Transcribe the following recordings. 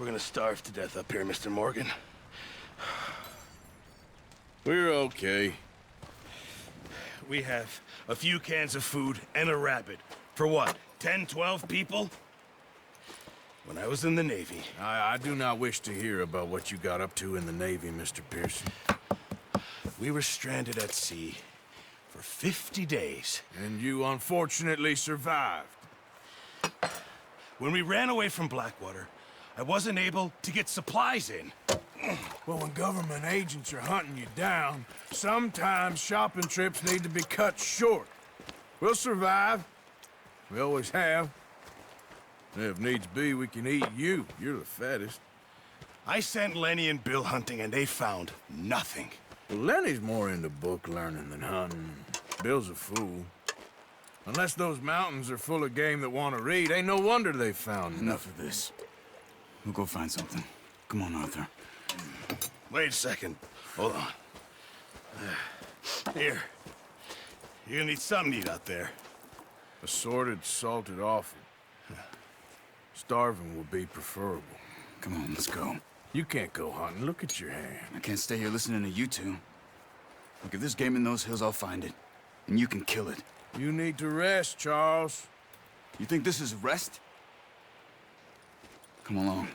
We're gonna starve to death up here, Mr. Morgan. We're okay. We have a few cans of food and a rabbit. For what, 10, 12 people? When I was in the Navy... I do not wish to hear about what you got up to in the Navy, Mr. Pearson. We were stranded at sea for 50 days. And you unfortunately survived. When we ran away from Blackwater, I wasn't able to get supplies in. Well, when government agents are hunting you down, sometimes shopping trips need to be cut short. We'll survive. We always have. If needs be, we can eat you. You're the fattest. I sent Lenny and Bill hunting, and they found nothing. Well, Lenny's more into book learning than hunting. Bill's a fool. Unless those mountains are full of game that want to read, ain't no wonder they found Enough of this. We'll go find something. Come on, Arthur. Wait a second. Hold on. Here. You're gonna need something to eat out there. Assorted, salted offal. Starving will be preferable. Come on, let's go. You can't go hunting. Look at your hand. I can't stay here listening to you two. Look, if there's game in those hills, I'll find it. And you can kill it. You need to rest, Charles. You think this is rest? Come along.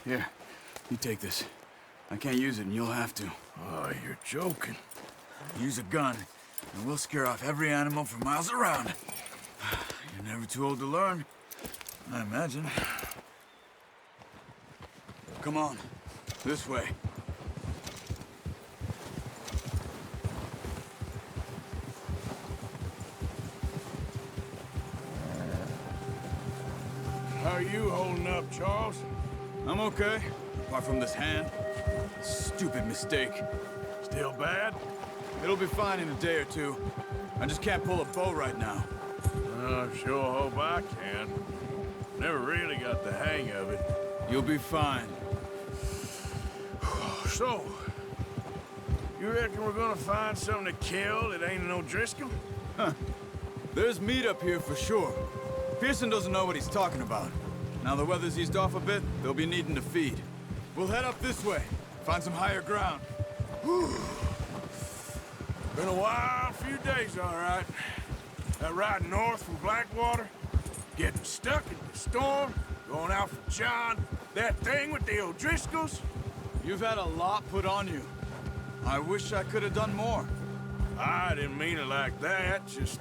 Here, you take this. I can't use it, and you'll have to. Oh, you're joking. Use a gun, and we'll scare off every animal for miles around. You're never too old to learn, I imagine. Come on, this way. How are you holding up, Charles? I'm okay, apart from this hand. Stupid mistake. Still bad? It'll be fine in a day or two. I just can't pull a bow right now. I sure hope I can. Never really got the hang of it. You'll be fine. So, you reckon we're gonna find something to kill that ain't no Driscoll? Huh. There's meat up here for sure. Pearson doesn't know what he's talking about. Now the weather's eased off a bit, they'll be needing to feed. We'll head up this way, find some higher ground. Whew. Been a wild few days, all right. That ride north from Blackwater, getting stuck in the storm, going out for John, that thing with the O'Driscolls. You've had a lot put on you. I wish I could have done more. I didn't mean it like that, just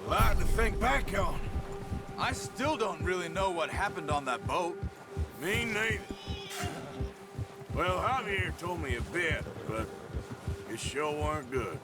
a lot to think back on. I still don't really know what happened on that boat. Me neither. Well, Javier told me a bit, but it sure weren't good.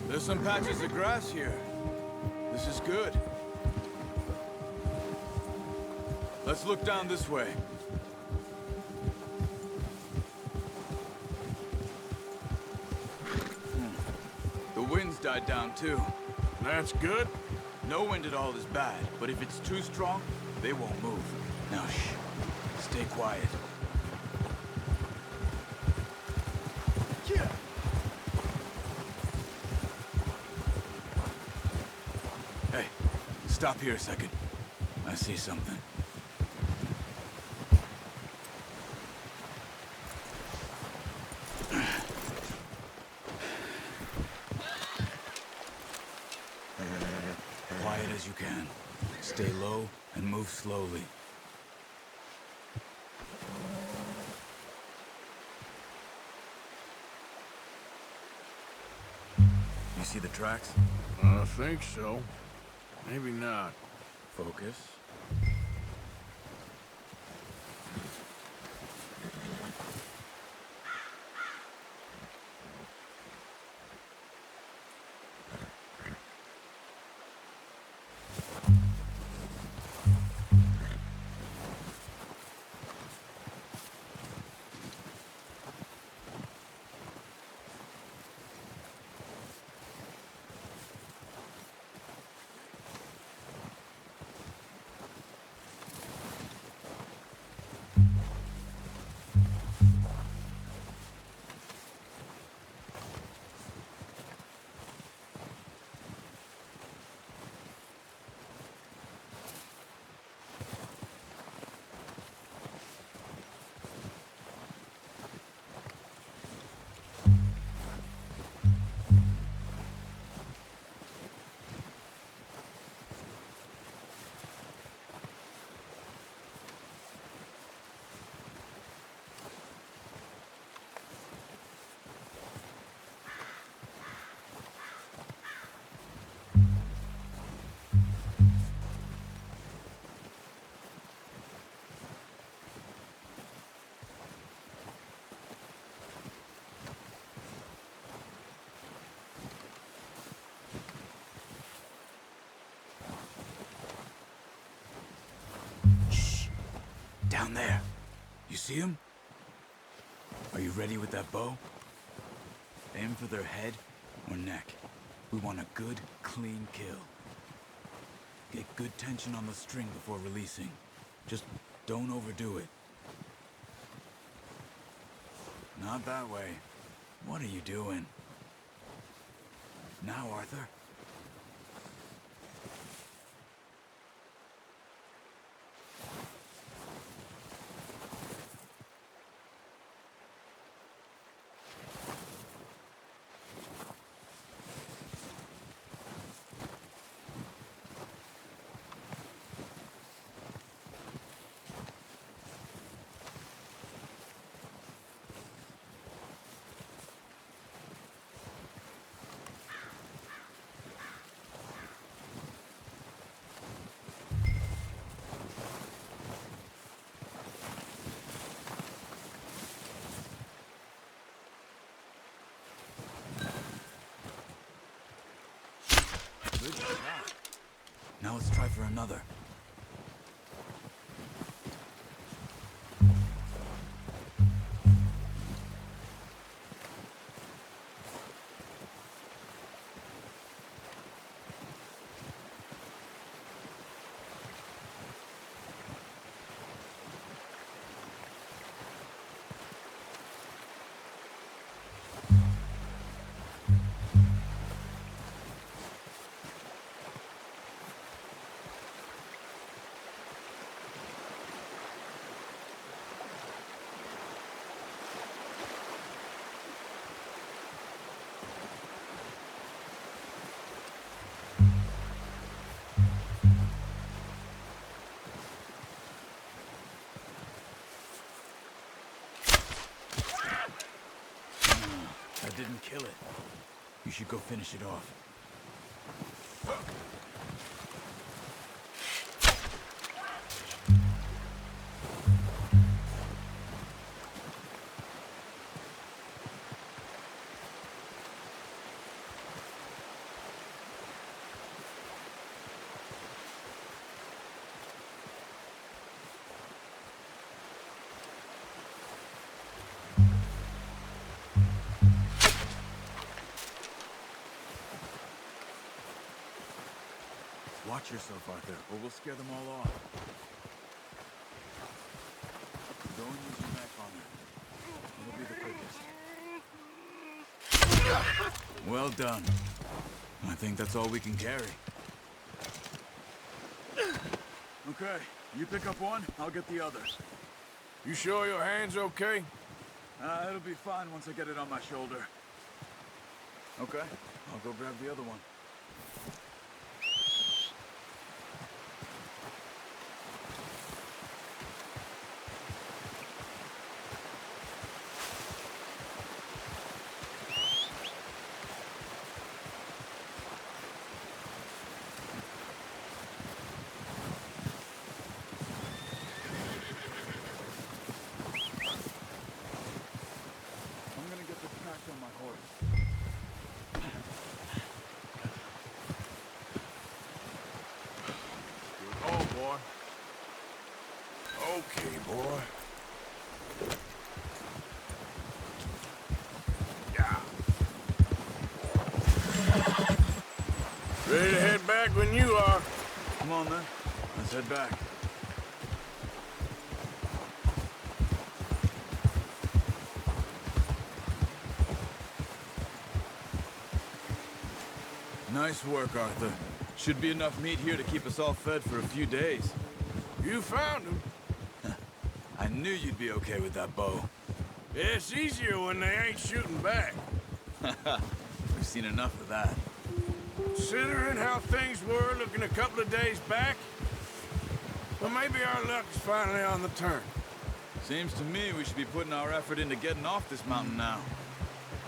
There's some patches of grass here. This is good. Let's look down this way. The wind's died down too. That's good. No wind at all is bad, but if it's too strong, they won't move. Now shh. Stay quiet. Hey, stop here a second. I see something. Quiet as you can. Stay low and move slowly. You see the tracks? I think so. Maybe not. Focus. Down there. You see him? Are you ready with that bow? Aim for their head or neck. We want a good, clean kill. Get good tension on the string before releasing. Just don't overdo it. Not that way. What are you doing? Now, Arthur. Good shot. Now let's try for another. That didn't kill it. You should go finish it off. Watch yourself, Arthur, or we'll scare them all off. Go and use your knife on her. It'll be the quickest. Well done. I think that's all we can carry. Okay, you pick up one, I'll get the other. You sure your hand's okay? It'll be fine once I get it on my shoulder. Okay, I'll go grab the other one. Ready to head back when you are. Come on, then. Let's head back. Nice work, Arthur. Should be enough meat here to keep us all fed for a few days. You found him. I knew you'd be okay with that bow. Yeah, it's easier when they ain't shooting back. We've seen enough of that. Considering how things were looking a couple of days back, well, maybe our luck is finally on the turn. Seems to me we should be putting our effort into getting off this mountain now.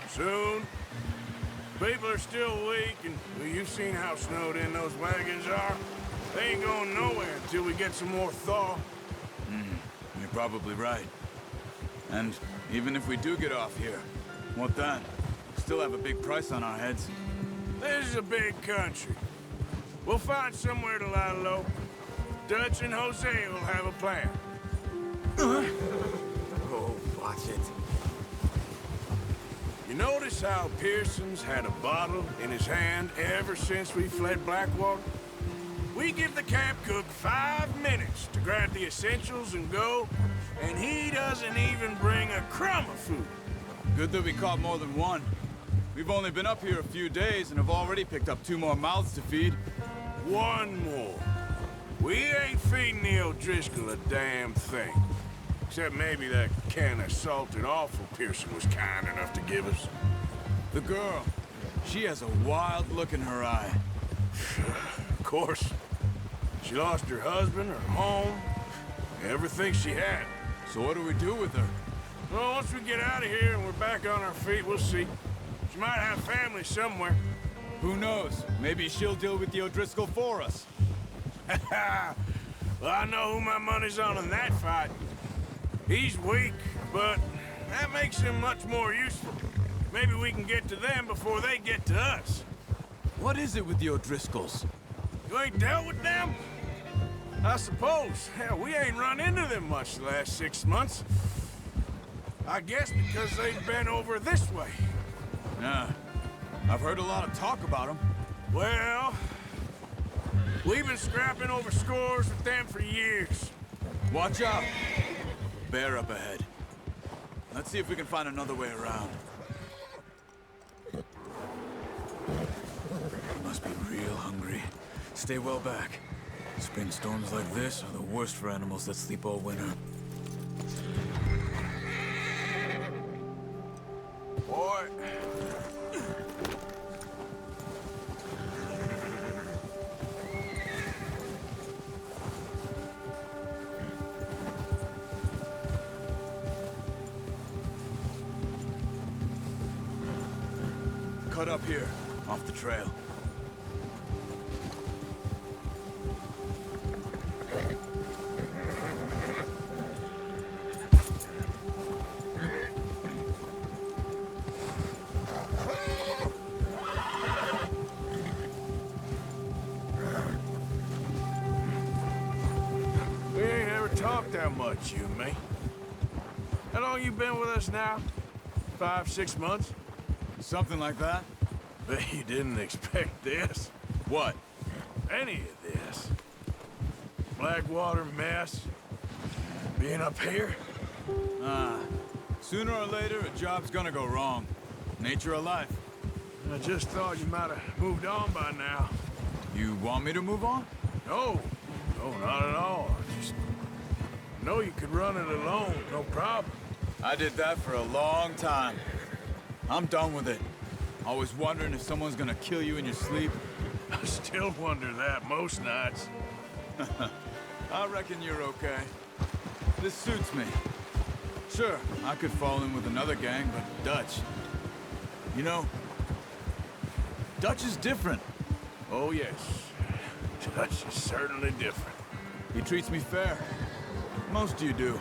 Soon. People are still weak, and well, you've seen how snowed in those wagons are. They ain't going nowhere until we get some more thaw. You're probably right. And even if we do get off here, what then? Still have a big price on our heads. This is a big country. We'll find somewhere to lie low. Dutch and Jose will have a plan. Oh, watch it. You notice how Pearson's had a bottle in his hand ever since we fled Blackwater? We give the camp cook 5 minutes to grab the essentials and go, and he doesn't even bring a crumb of food. Good that we caught more than one. We've only been up here a few days and have already picked up 2 more mouths to feed. One more. We ain't feeding the O'Driscoll a damn thing. Except maybe that can of salted offal Pearson was kind enough to give us. The girl, she has a wild look in her eye. Of course. She lost her husband, her home, everything she had. So what do we do with her? Well, once we get out of here and we're back on our feet, we'll see. She might have family somewhere. Who knows? Maybe she'll deal with the O'Driscoll for us. Well, I know who my money's on in that fight. He's weak, but that makes him much more useful. Maybe we can get to them before they get to us. What is it with the O'Driscolls? You ain't dealt with them? I suppose. Hell, we ain't run into them much the last 6 months. I guess because they've been over this way. Yeah, I've heard a lot of talk about them. Well, we've been scrapping over scores with them for years. Watch out! Bear up ahead. Let's see if we can find another way around. Must be real hungry. Stay well back. Spring storms like this are the worst for animals that sleep all winter. Boy. Cut up here, off the trail. We ain't ever talked that much, you and me. How long you been with us now? 5, 6 months? Something like that? Bet you didn't expect this. What? Any of this. Blackwater mess. Being up here. Sooner or later, a job's gonna go wrong. Nature of life. I just thought you might have moved on by now. You want me to move on? No. No, not at all. I just know you could run it alone, no problem. I did that for a long time. I'm done with it. Always wondering if someone's gonna kill you in your sleep. I still wonder that most nights. I reckon you're okay. This suits me. Sure, I could fall in with another gang, but Dutch... You know, Dutch is different. Oh, yes. Dutch is certainly different. He treats me fair. Most of you do.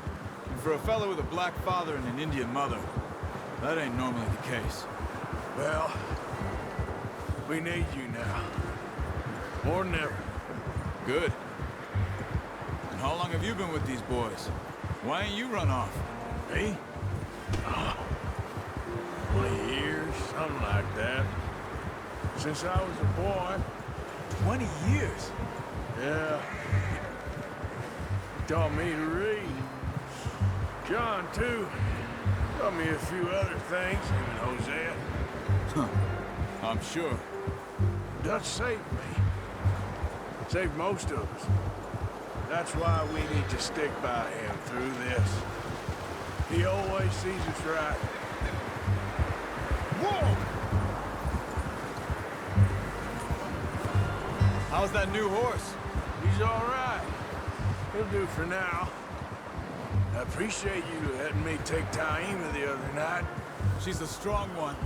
And for a fellow with a black father and an Indian mother, that ain't normally the case. Well, we need you now. More than ever. Good. And how long have you been with these boys? Why ain't you run off? Me? Oh, 20 years, something like that. Since I was a boy. 20 years? Yeah. He taught me to read. John, too. Taught me a few other things, even Hosea. Huh. I'm sure. Dutch saved me. Saved most of us. That's why we need to stick by him through this. He always sees us right. Whoa! How's that new horse? He's all right. He'll do for now. I appreciate you letting me take Taima the other night. She's a strong one.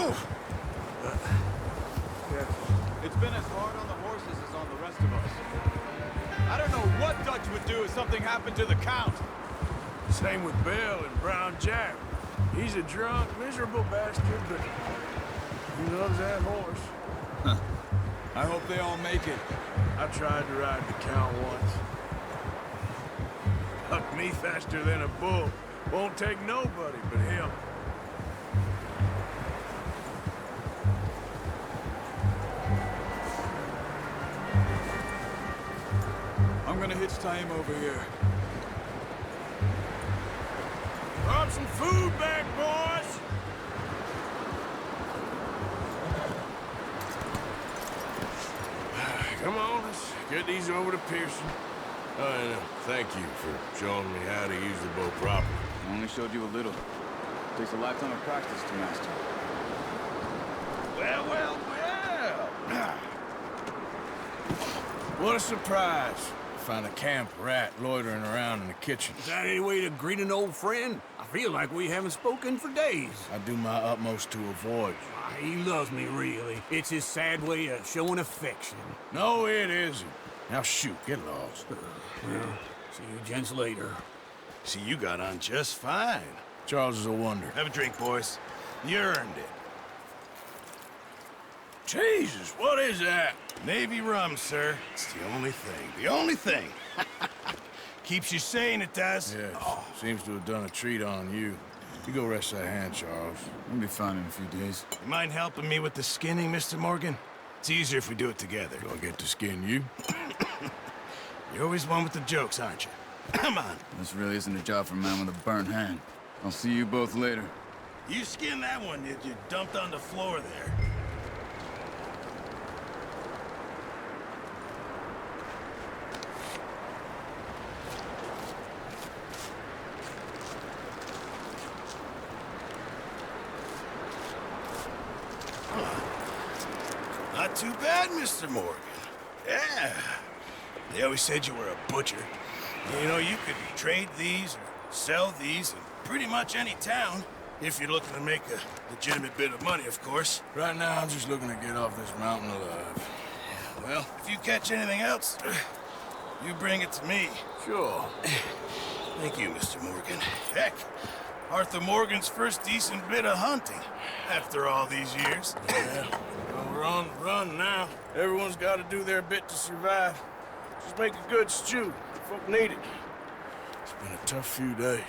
Oof. Yeah. It's been as hard on the horses as on the rest of us. I don't know what Dutch would do if something happened to the Count. Same with Bill and Brown Jack. He's a drunk, miserable bastard, but he loves that horse. Huh. I hope they all make it. I tried to ride the Count once. Hucked me faster than a bull. Won't take nobody but him. I'm gonna hitch time over here. Brought some food back, boys! Come on, let's get these over to Pearson. Oh, and thank you for showing me how to use the bow properly. I only showed you a little. Takes a lifetime of practice to master. Well, well, well! What a surprise. Find a camp rat loitering around in the kitchen. Is that any way to greet an old friend? I feel like we haven't spoken for days. I do my utmost to avoid you. He loves me, really. It's his sad way of showing affection. No, it isn't. Now shoot, get lost. Well, see you gents later. See, you got on just fine. Charles is a wonder. Have a drink, boys. You earned it. Jesus, what is that? Navy rum, sir. It's the only thing. The only thing. Keeps you sane, it does. Yes, seems to have done a treat on you. You go rest that hand, Charles. We'll be fine in a few days. You mind helping me with the skinning, Mr. Morgan? It's easier if we do it together. Do I get to skin you? You're always one with the jokes, aren't you? Come on. This really isn't a job for a man with a burnt hand. I'll see you both later. You skinned that one that you dumped on the floor there. Not too bad, Mr. Morgan. Yeah. They always said you were a butcher. You know, you could trade these or sell these in pretty much any town, if you're looking to make a legitimate bit of money, of course. Right now, I'm just looking to get off this mountain alive. Well, if you catch anything else, you bring it to me. Sure. Thank you, Mr. Morgan. Heck, Arthur Morgan's first decent bit of hunting after all these years. Yeah. Well, we're on the run now. Everyone's got to do their bit to survive. Just make a good stew. Folk need it. It's been a tough few days.